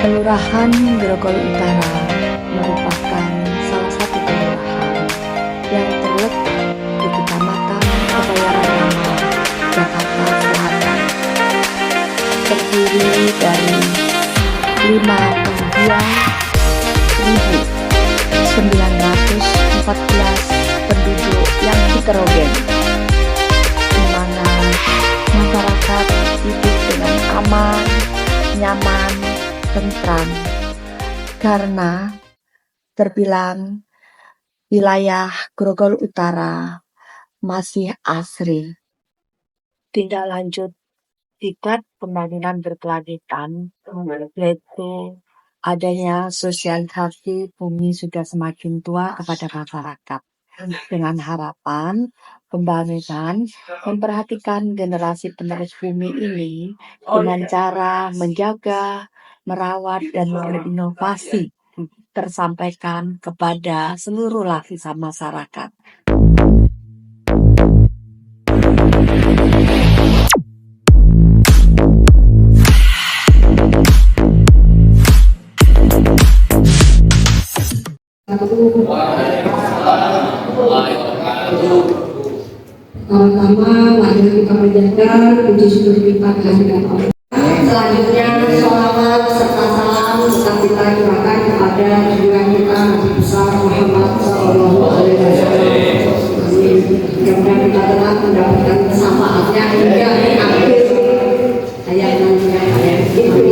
Kelurahan Grogol Utara merupakan salah satu kelurahan yang terletak di Kecamatan Kebayoran Lama, Jakarta Selatan. Terdiri dari 52.914 penduduk yang heterogen, di mana masyarakat hidup dengan aman, nyaman, tentram, karena terbilang wilayah Grogol Utara masih asri. Tindak lanjut diklat pembangunan berkelanjutan yaitu adanya sosialisasi bumi sudah semakin tua kepada masyarakat, dengan harapan pembangunan memperhatikan generasi penerus bumi ini dengan cara menjaga, merawat, dan berinovasi tersampaikan kepada seluruh lapisan masyarakat. Pertama, mari kita menjaga puji syukur kita kehadiran Allah. Selanjutnya, sholawat serta salam tetap kita curahkan kepada junjungan kita Nabi besar Muhammad SAW. Mudah-mudahan kita tetap mendapatkan syafaatnya hingga akhir hayat nantinya. Itu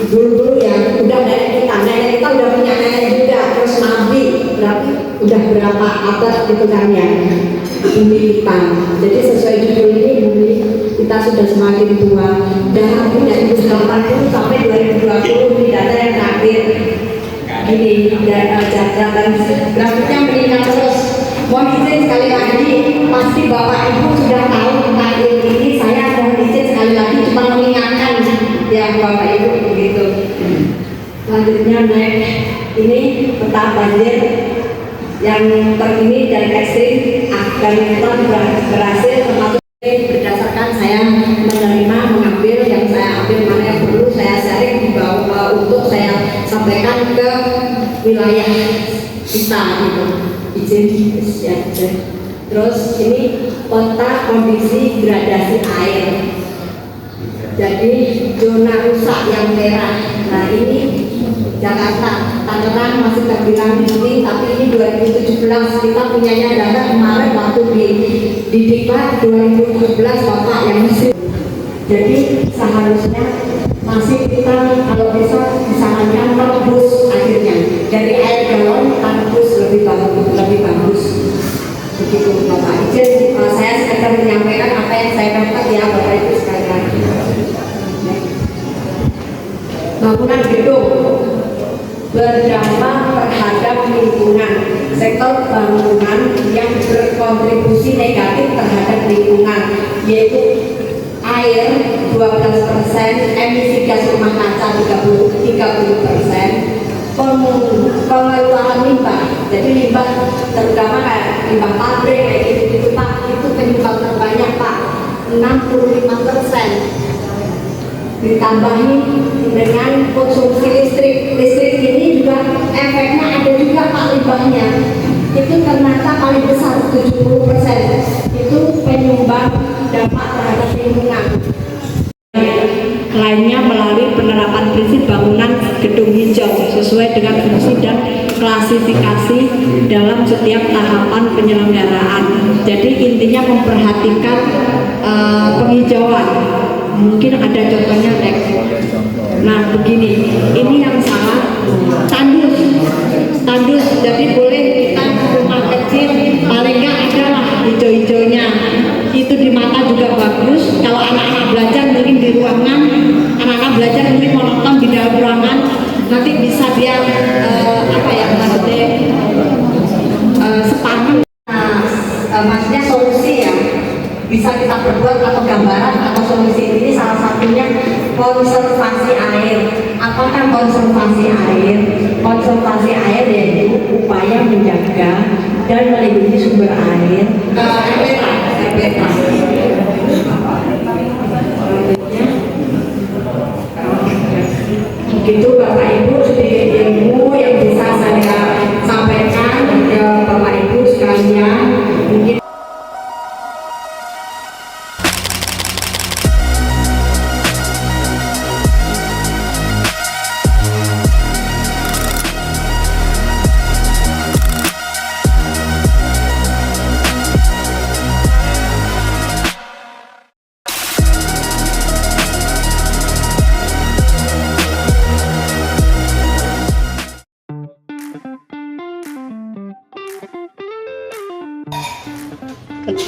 dulu yang udah dari kita udah punya nenek juga, terus Nabi berarti udah berapa abad hitungannya bumi kita. Jadi sesuai judul ini, bumi kita sudah semakin tua. Dan punya 1980 sampai 2020 di data yang terakhir ini dan grafiknya meningkat terus. Mohon izin sekali lagi, pasti Bapak Ibu sudah tahu tentang ini. Saya mohon izin sekali lagi cuma mengingatkan ya Bapak Ibu begitu. Selanjutnya naik ini peta banjir yang terkini dan ekstrim Afghanistan berhasil termasuk berdasarkan saya menerima mengambil yang saya ambil mana yang perlu saya sharing dibawa untuk saya sampaikan ke wilayah kita gitu. Izin ya. Terus ini peta kondisi gradasi air. Jadi zona rusak yang merah. Nah ini Jakarta, Tangerang masih terbilang tinggi, tapi ini 2017 kita punyanya data kemarin waktu di diklat 2017 Bapak yang masih. Jadi seharusnya masih kita kalau bisa disarankan tembus akhirnya dari air galon tembus lebih bagus. Begitu Bapak. Izin saya sekedar menyampaikan apa yang saya dapat ya Bapak Ibu sekalian. Bangunan gedung berdampak terhadap lingkungan. Sektor bangunan yang berkontribusi negatif terhadap lingkungan yaitu air 12%, emisi gas rumah kaca 30%, pengeluaran limbah. Jadi limbah terutama kayak limbah pabrik kayak gitu Pak, itu penyumbang terbanyak Pak, 65%. Ditambahi dengan konsumsi listrik ini juga efeknya ada juga Pak limbahnya itu ternyata paling besar 70%. Itu penyumbang dampak terhadap lingkungan. Lainnya melalui penerapan prinsip bangunan gedung hijau sesuai dengan fungsi dan klasifikasi dalam setiap tahapan penyelenggaraan. Jadi intinya memperhatikan penghijauan. Mungkin ada contohnya next. Nah begini, ini yang salah tandus. Jadi boleh kita rumah kecil paling nggak ada lah hijau-hijaunya. Itu di mata juga bagus. Kalau anak-anak belajar mungkin di ruangan, anak-anak belajar mungkin monoton di dalam ruangan, nanti bisa dia maksudnya sepadan. Maksudnya solusi ya bisa kita berbuat atau gambaran atau solusi ini salah satunya konservasi air. Apakah konservasi air? Konservasi air yaitu upaya menjaga dan melindungi sumber air. RPK. Itu Bapak Ibu sedikit ilmu yang bisa saya sampaikan ke Bapak Ibu sekalian. Mungkin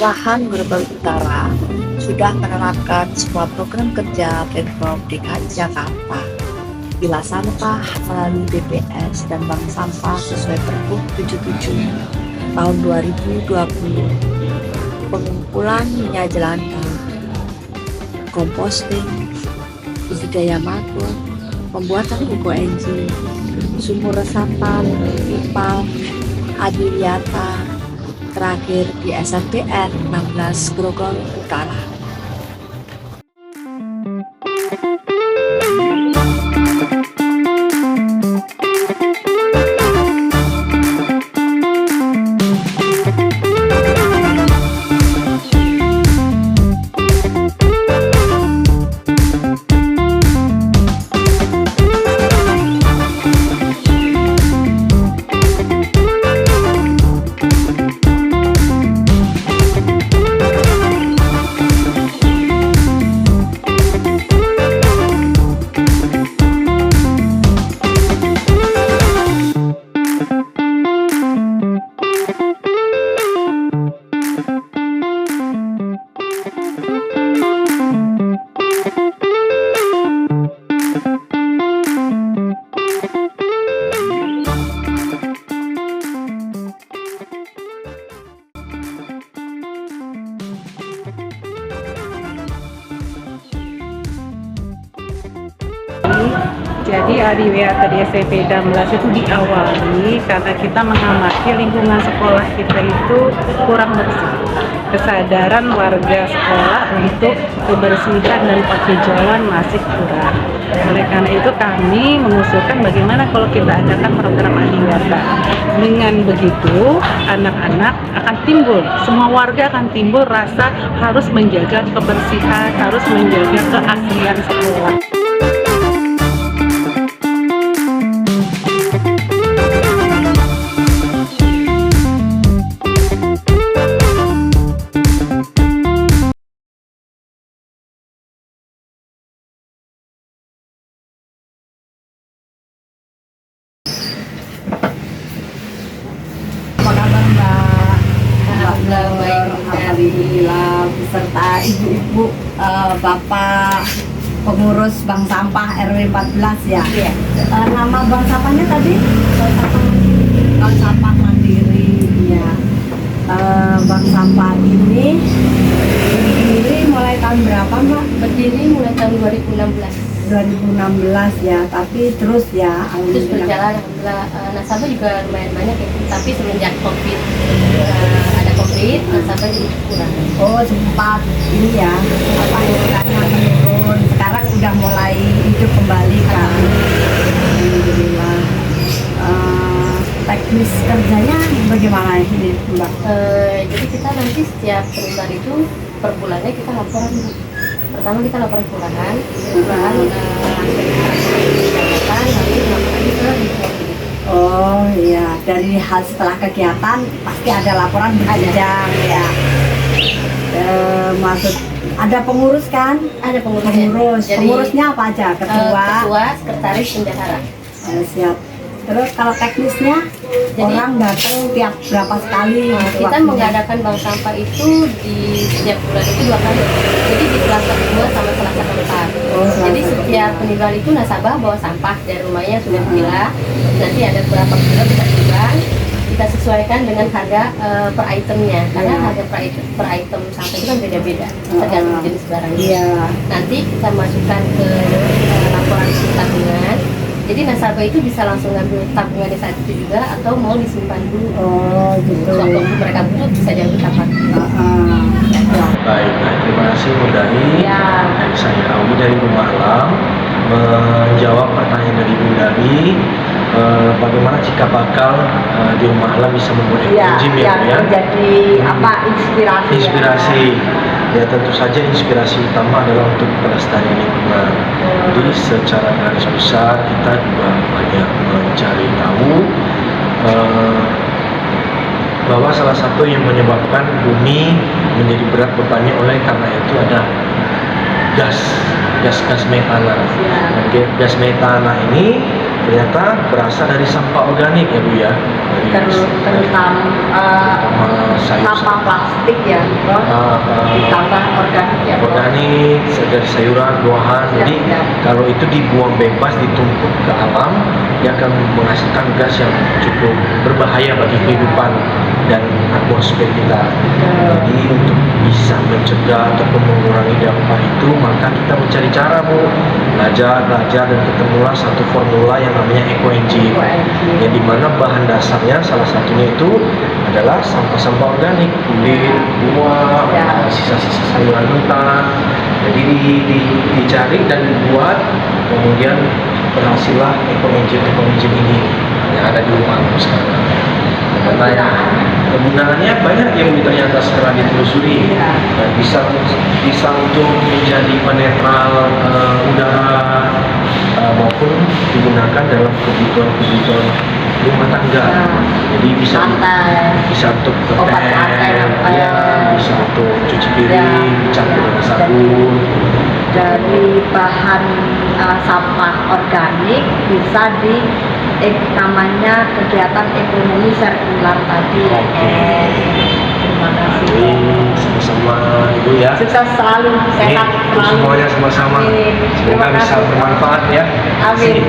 Kelurahan Gerbang Utara sudah menerapkan semua program kerja Pemprov DKI Jakarta. Pilah sampah melalui BPS dan bank sampah sesuai Pergub 77 tahun 2020. Pengumpulan minyak jelantah, composting, budidaya maggot, pembuatan pupuk NG, sumur resapan, pipa, adiwiata, terakhir di SNPN 16 Grogol Utara. Jadi adiwiata di SMP 16 itu diawali karena kita mengamati lingkungan sekolah kita itu kurang bersih. Kesadaran warga sekolah untuk kebersihan dan penghijauan masih kurang. Oleh karena itu kami mengusulkan bagaimana kalau kita adakan program adiwiata. Dengan begitu anak-anak akan timbul, semua warga akan timbul rasa harus menjaga kebersihan, harus menjaga keaslian sekolah. apa kabar Mbak? Alhamdulillah baik. Alhamdulillah beserta ibu-ibu, bapak pengurus bank sampah RW 14 ya. Iya. Nama bank sampahnya tadi? Bank sampah mandiri ya. Bank sampah ini berdiri mulai tahun berapa Mbak? Berdiri mulai tahun 2016. 2016 ya, tapi terus ya Terus berjalan, alhamdulillah. Nasabah juga lumayan banyak ya, tapi semenjak COVID ada COVID, nasabah jadi kurang. Oh sempat ini ya, apa anggarannya menurun, sekarang udah mulai hidup kembali kan. Alhamdulillah. Teknis kerjanya bagaimana ini Mbak? Jadi kita nanti setiap penyebar itu per bulannya kita laporan. Pertama kita laporan kelurahan, kegiatan, lalu laporan ke lingkungan. Oh iya, dari hal setelah kegiatan pasti ada laporan berjenjang ya. Maksud ada pengurus kan? Ada pengurusnya. Jadi, Pengurusnya apa aja? Ketua, sekretaris, bendahara. Siap. Terus kalau teknisnya, Jadi, orang datang tiap berapa sekali? kita waktunya? mengadakan bank sampah itu di setiap bulan itu 2 kali. Jadi di Selasa kedua sama Selasa keempat. Oh, Selasa Jadi setiap kedua. penjual itu nasabah bawa sampah dari rumahnya sudah dipilah. Nanti ada berapa kilo kita timbang, kita sesuaikan dengan harga per itemnya. Karena harga per item sampah itu kan beda-beda tergantung jenis barangnya. Iya. Nanti kita masukkan ke laporan tabungan. Jadi nasabah itu bisa langsung ngambil tabungannya saat itu juga atau mau disimpan dulu. Oh gitu. Waktu mereka butuh bisa diambil kapan. Baik, terima kasih Bu Dani. Ya. Saya Awi dari Rumah Alam. menjawab pertanyaan dari Bunda Dari, bagaimana jika bakal di rumah alam bisa membuat eco-gym ya, Bu ya? Menjadi inspirasi. Inspirasi. Ya tentu saja inspirasi utama adalah untuk pelestarian lingkungan. Jadi secara garis besar kita juga banyak mencari tahu bahwa salah satu yang menyebabkan bumi menjadi berat bebannya karena itu ada gas metana. Dan gas metana ini ternyata berasal dari sampah organik ya Bu ya. Terutama sampah plastik ya, ditambah organik ya. Organik dari sayuran, buahan. Jadi kalau itu dibuang bebas, ditumpuk ke alam, dia akan menghasilkan gas yang cukup berbahaya bagi kehidupan dan atmosfer kita. Jadi untuk bisa mencegah ataupun mengurangi dampak itu, maka kita mencari cara Bu, belajar dan ketemulah satu formula yang namanya eco-engine, yang dimana bahan dasarnya salah satunya itu adalah sampah-sampah organik, kulit, buah, sisa-sisa sayuran mentah. Jadi dicari dan dibuat, kemudian berhasillah eco-engine ini yang ada di rumah sekarang. Karena ya, kegunaannya banyak yang ternyata setelah ditelusuri, bisa untuk menjadi penetral udara, maupun digunakan dalam kebutuhan rumah tangga. Jadi bisa untuk obat lantai, bisa untuk cuci piring, campur dengan sabun. Dari bahan sampah organik bisa namanya kegiatan ekonomi sirkular tadi. Terima kasih. Sama-sama Ibu ya. Sukses selalu, sehat selalu. Semuanya sama-sama. Semoga bisa bermanfaat ya. Amin.